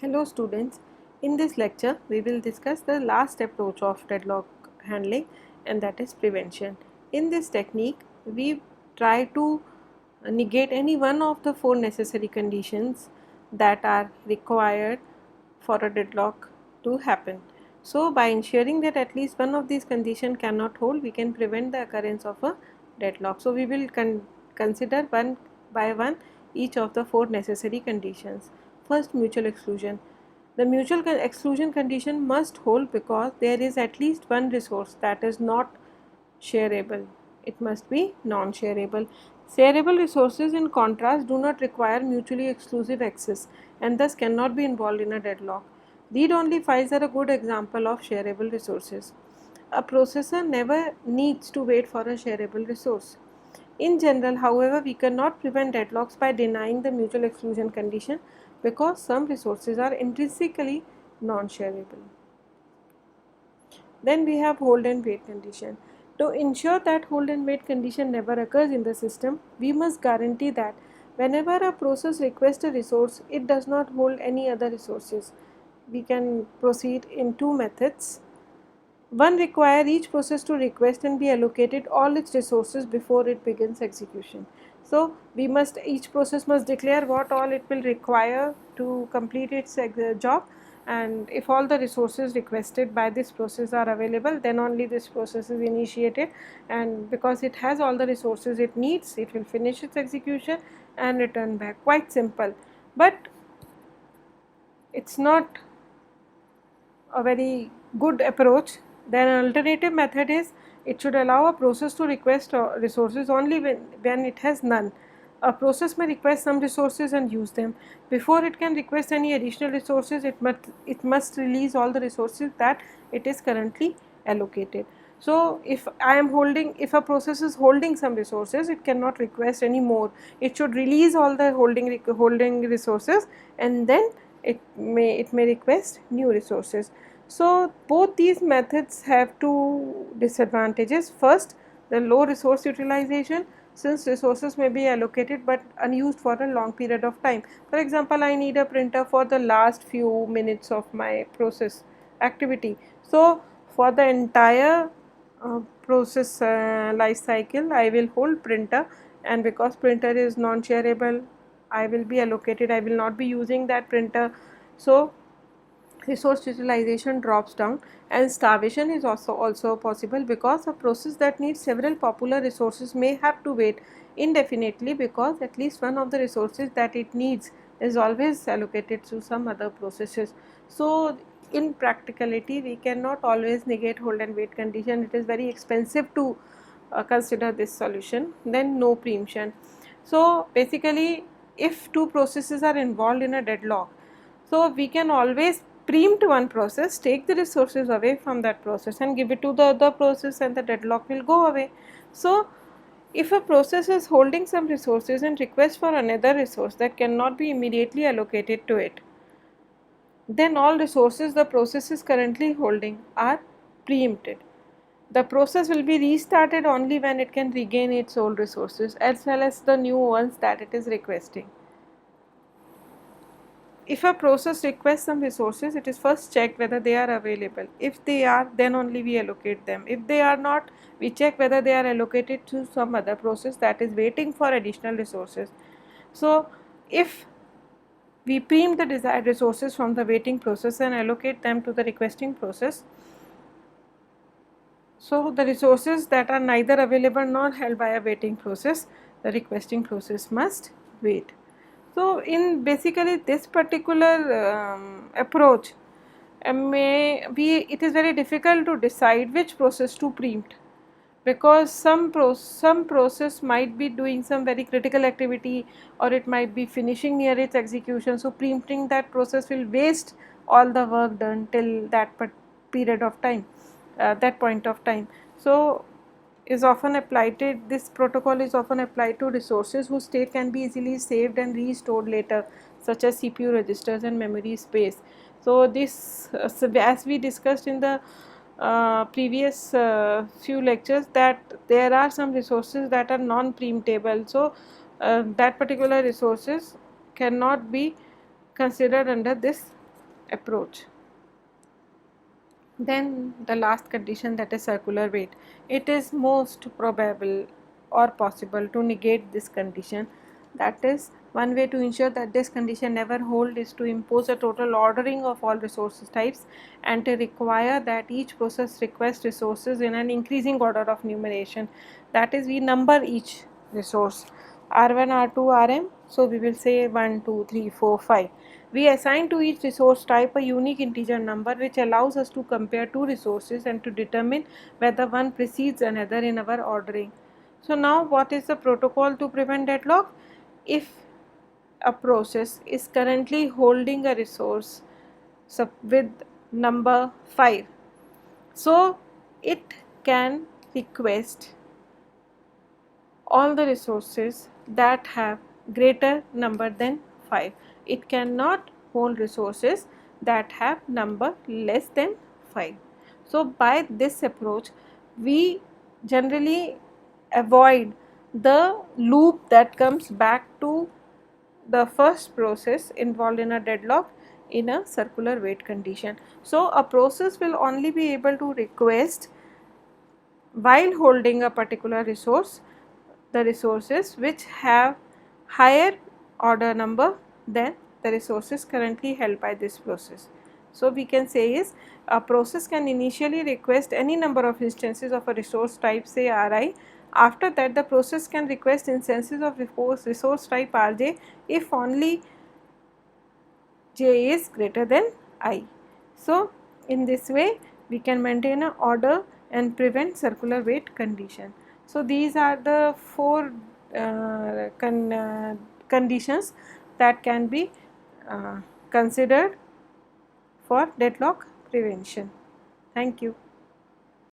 Hello students, in this lecture we will discuss the last approach of deadlock handling, and that is prevention. In this technique we try to negate any one of the four necessary conditions that are required for a deadlock to happen. So by ensuring that at least one of these conditions cannot hold, we can prevent the occurrence of a deadlock. So we will consider one by one each of the four necessary conditions. First, mutual exclusion. The mutual exclusion condition must hold because there is at least one resource that is not shareable. It must be non-shareable. Shareable resources in contrast do not require mutually exclusive access and thus cannot be involved in a deadlock. Read-only files are a good example of shareable resources. A processor never needs to wait for a shareable resource. In general, however, we cannot prevent deadlocks by denying the mutual exclusion condition because some resources are intrinsically non-shareable. Then we have hold and wait condition. To ensure that hold and wait condition never occurs in the system, we must guarantee that whenever a process requests a resource, it does not hold any other resources. We can proceed in two methods. One, require each process to request and be allocated all its resources before it begins execution. So each process must declare what all it will require to complete its job, and if all the resources requested by this process are available, then only this process is initiated, and because it has all the resources it needs, it will finish its execution and return back. Quite simple, but it's not a very good approach. Then an alternative method is it should allow a process to request resources only when it has none. A process may request some resources and use them. Before it can request any additional resources, it must release all the resources that it is currently allocated. So if a process is holding some resources, it cannot request any more. It should release all the holding resources, and then it may request new resources. So both these methods have two disadvantages. First, the low resource utilization, since resources may be allocated but unused for a long period of time. For example, I need a printer for the last few minutes of my process activity. So for the entire process life cycle, I will hold printer, and because printer is non-shareable, I will be allocated, I will not be using that printer. So resource utilization drops down, and starvation is also possible because a process that needs several popular resources may have to wait indefinitely because at least one of the resources that it needs is always allocated to some other processes. So in practicality we cannot always negate hold and wait condition. It is very expensive to consider this solution. Then no preemption. So basically, if two processes are involved in a deadlock, so we can always preempt one process, take the resources away from that process and give it to the other process, and the deadlock will go away. So if a process is holding some resources and requests for another resource that cannot be immediately allocated to it, then all resources the process is currently holding are preempted. The process will be restarted only when it can regain its old resources as well as the new ones that it is requesting. If a process requests some resources, it is first checked whether they are available. If they are, then only we allocate them. If they are not, we check whether they are allocated to some other process that is waiting for additional resources. So if we preempt the desired resources from the waiting process and allocate them to the requesting process, so the resources that are neither available nor held by a waiting process, the requesting process must wait. So in basically this particular approach, it is very difficult to decide which process to preempt, because some process might be doing some very critical activity, or it might be finishing near its execution. So preempting that process will waste all the work done till that period of time, that point of time. So is often applied to, this protocol is often applied to resources whose state can be easily saved and restored later, such as CPU registers and memory space. So this as we discussed in the previous few lectures, that there are some resources that are non-preemptable. So that particular resources cannot be considered under this approach. Then the last condition, that is circular weight. It is most probable or possible to negate this condition. That is, one way to ensure that this condition never hold is to impose a total ordering of all resources types and to require that each process request resources in an increasing order of numeration. That is, we number each resource R1, R2, Rm. So we will say 1, 2, 3, 4, 5. We assign to each resource type a unique integer number which allows us to compare two resources and to determine whether one precedes another in our ordering. So now what is the protocol to prevent deadlock? If a process is currently holding a resource with number 5, so it can request all the resources that have greater number than 5. It cannot hold resources that have number less than 5. So by this approach we generally avoid the loop that comes back to the first process involved in a deadlock in a circular wait condition. So a process will only be able to request, while holding a particular resource, the resources which have higher order number than the resources currently held by this process. So we can say is, a process can initially request any number of instances of a resource type, say Ri. After that the process can request instances of resource type Rj if only j is greater than I. So in this way we can maintain an order and prevent circular wait condition. So these are the four conditions that can be considered for deadlock prevention. Thank you.